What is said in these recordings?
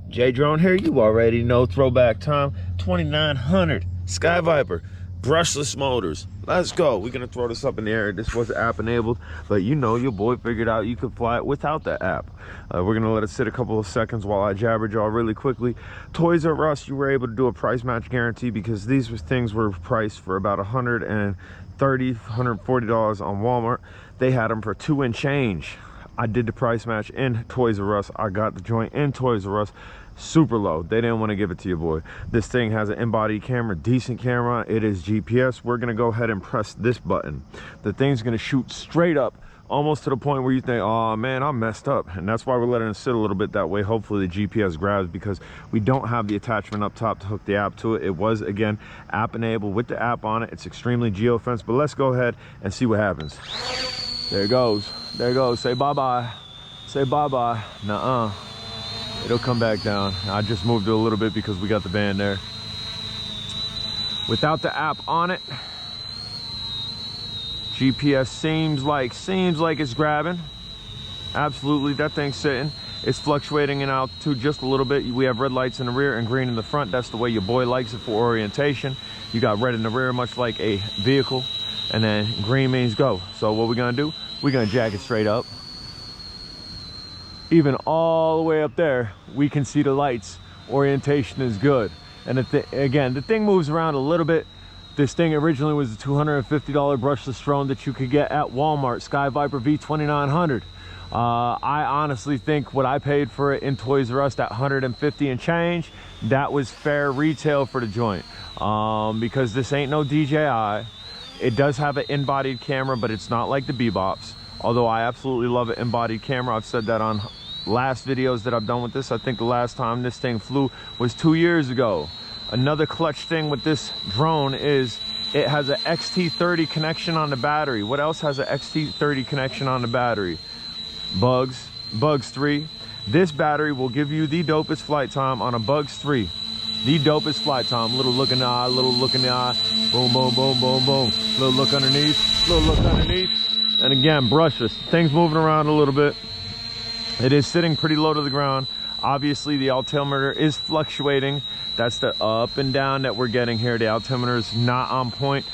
J Drone here, you already know, throwback time, 2900, Sky Viper, brushless motors. Let's go. We're gonna throw this up in the air. This was app enabled, but you know, your boy figured out you could fly it without the app. We're gonna let it sit a couple of seconds while I jabber y'all really quickly. Toys R Us, you were able to do a price match guarantee because these things were priced for about $130, $140 on Walmart. They had them for $2 and change. I did the price match in Toys R Us. I got the joint in Toys R Us, super low. They didn't want to give it to you, boy. This thing has an embodied camera, decent camera. It is GPS. We're gonna go ahead and press this button. The thing's gonna shoot straight up, almost to the point where you think, oh man, I messed up. And that's why we're letting it sit a little bit that way. Hopefully the GPS grabs, because we don't have the attachment up top to hook the app to it. It was, again, app enabled with the app on it. It's extremely geofenced, but let's go ahead and see what happens. There it goes. There it goes. Say bye-bye. Say bye-bye. Nuh-uh. It'll come back down. I just moved it a little bit because we got the band there. Without the app on it, GPS seems like it's grabbing. Absolutely, that thing's sitting. It's fluctuating in altitude just a little bit. We have red lights in the rear and green in the front. That's the way your boy likes it for orientation. You got red in the rear, much like a vehicle, and then green means go. So what we're gonna do, we're gonna jack it straight up. Even all the way up there, we can see the lights. Orientation is good. And again, the thing moves around a little bit. This thing originally was a $250 brushless drone that you could get at Walmart, Sky Viper V2900. I honestly think what I paid for it in Toys R Us, that $150 and change, that was fair retail for the joint. Because this ain't no DJI. It does have an embodied camera, but it's not like the Bebops. Although I absolutely love an embodied camera. I've said that on last videos that I've done with this. I think the last time this thing flew was 2 years ago. Another clutch thing with this drone is it has an XT30 connection on the battery. What else has an XT30 connection on the battery? Bugs 3. This battery will give you the dopest flight time on a Bugs 3. The dopest flight time. Little look in the eye, little look in the eye. Boom, boom, boom, boom, boom. Little look underneath, little look underneath. And again, brushless. Thing's moving around a little bit. It is sitting pretty low to the ground. Obviously, the altimeter is fluctuating. That's the up and down that we're getting here. The altimeter is not on point.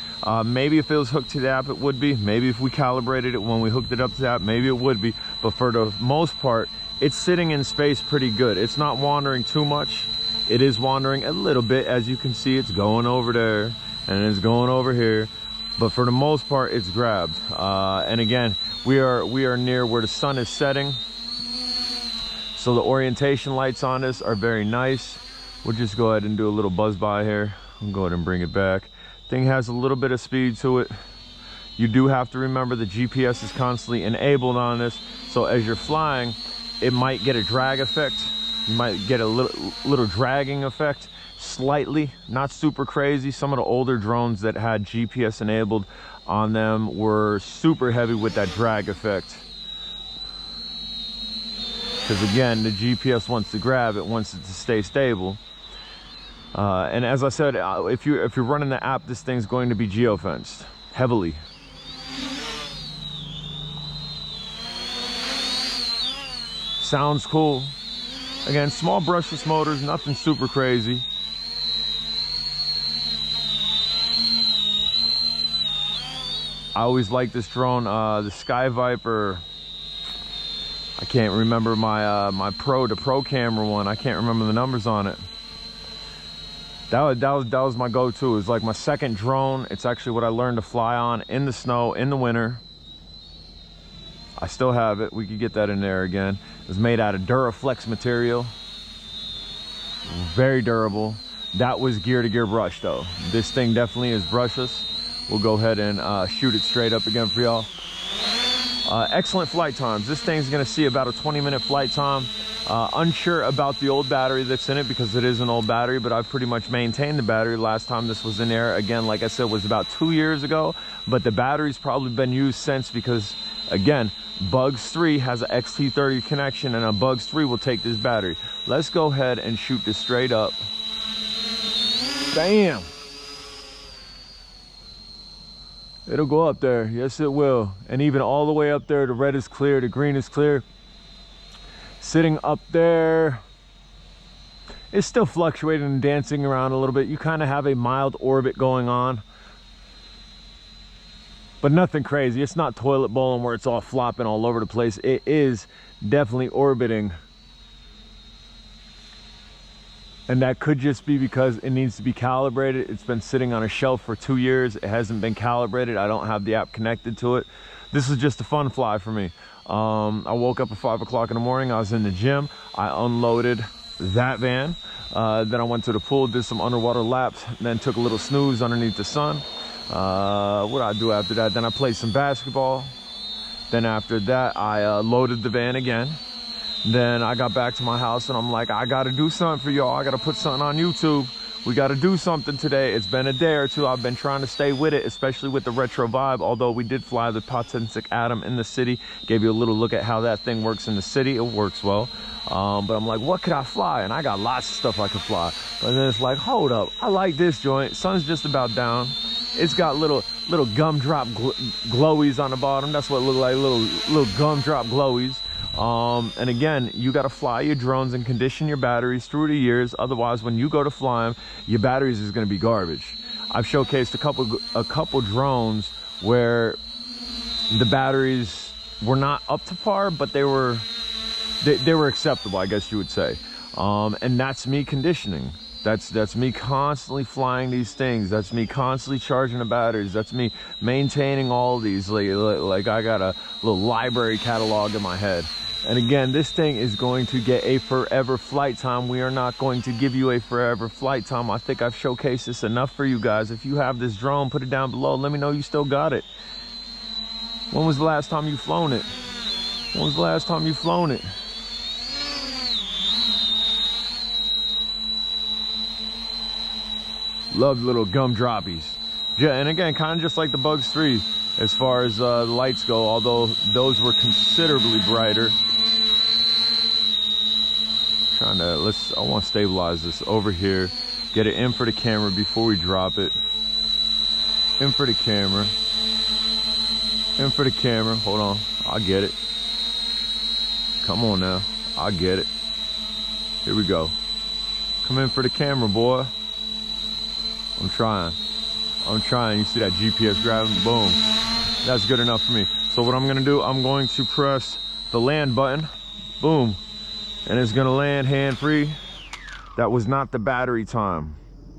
Maybe if it was hooked to the app, it would be. Maybe if we calibrated it when we hooked it up to the app, maybe it would be. But for the most part, it's sitting in space pretty good. It's not wandering too much. It is wandering a little bit. As you can see, it's going over there and it's going over here. But for the most part, it's grabbed. And again, we are near where the sun is setting. So the orientation lights on this are very nice. We'll just go ahead and do a little buzz by here. I'll go ahead and bring it back. Thing has a little bit of speed to it. You do have to remember the GPS is constantly enabled on this. So as you're flying, it might get a drag effect. You might get a little dragging effect, slightly, not super crazy. Some of the older drones that had GPS enabled on them were super heavy with that drag effect. Because again, the GPS wants to grab, it wants it to stay stable. And as I said, if you're running the app, this thing's going to be geofenced heavily. Sounds cool. Again, small brushless motors, nothing super crazy. I always like this drone, the Sky Viper. I can't remember the pro camera one. I can't remember the numbers on it. That was my go-to. It was like my second drone. It's actually what I learned to fly on in the snow, in the winter. I still have it. We could get that in there again. It was made out of Duraflex material. Very durable. That was gear-to-gear brush though. This thing definitely is brushless. We'll go ahead and shoot it straight up again for y'all. Excellent flight times. This thing's gonna see about a 20-minute flight time. Unsure about the old battery that's in it because it is an old battery, but I've pretty much maintained the battery. Last time this was in there, again, like I said, was about 2 years ago, but the battery's probably been used since because, again, Bugs 3 has an XT30 connection and a Bugs 3 will take this battery. Let's go ahead and shoot this straight up. Bam! It'll go up there. Yes, it will. And even all the way up there, the red is clear, the green is clear. Sitting up there, it's still fluctuating and dancing around a little bit. You kind of have a mild orbit going on, but nothing crazy. It's not toilet bowling where it's all flopping all over the place. It is definitely orbiting. And that could just be because it needs to be calibrated. It's been sitting on a shelf for 2 years. It hasn't been calibrated. I don't have the app connected to it. This is just a fun fly for me. I woke up at 5 o'clock in the morning. I was in the gym. I unloaded that van. Then I went to the pool, did some underwater laps, then took a little snooze underneath the sun. What did I do after that? Then I played some basketball. Then after that, I loaded the van again. Then I got back to my house and I'm like, I gotta do something for y'all. I gotta put something on YouTube. We gotta do something today. It's been a day or two. I've been trying to stay with it, especially with the retro vibe. Although we did fly the Potensic Atom in the city. Gave you a little look at how that thing works in the city. It works well. But I'm like, what could I fly? And I got lots of stuff I could fly. But then it's like, hold up, I like this joint. Sun's just about down. It's got little gumdrop glowies on the bottom. That's what it look like, little gumdrop glowies. And again, you got to fly your drones and condition your batteries through the years. Otherwise, when you go to fly them, your batteries is going to be garbage. I've showcased a couple drones where the batteries were not up to par, but they were acceptable, I guess you would say. And that's me conditioning. That's me constantly flying these things. That's me constantly charging the batteries. That's me maintaining all these. Like I got a little library catalog in my head. And again, this thing is going to get a forever flight time. We are not going to give you a forever flight time. I think I've showcased this enough for you guys. If you have this drone, put it down below. Let me know you still got it. When was the last time you flown it? When was the last time you flown it? Love little gumdroppies. Yeah, and again, kind of just like the Bugs 3 as far as the lights go, although those were considerably brighter. I want to stabilize this over here, get it in for the camera before we drop it. In for the camera. In for the camera. Hold on, I'll get it. Come on now, I'll get it. Here we go. Come in for the camera, boy. I'm trying. You see that GPS grabbing? Boom. That's good enough for me. So what I'm gonna do, I'm going to press the land button. Boom. And it's gonna land hand-free. That was not the battery time.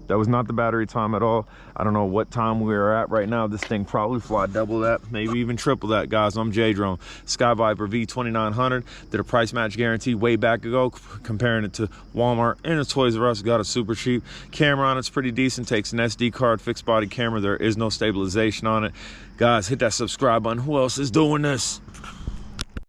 That was not the battery time at all. I don't know what time we are at right now. This thing probably fly double that, maybe even triple that, guys. I'm J-Drone, Sky Viper V2900. Did a price match guarantee way back ago, comparing it to Walmart and a Toys R Us. Got it super cheap. Camera on it's pretty decent. Takes an SD card, fixed body camera. There is no stabilization on it. Guys, hit that subscribe button. Who else is doing this?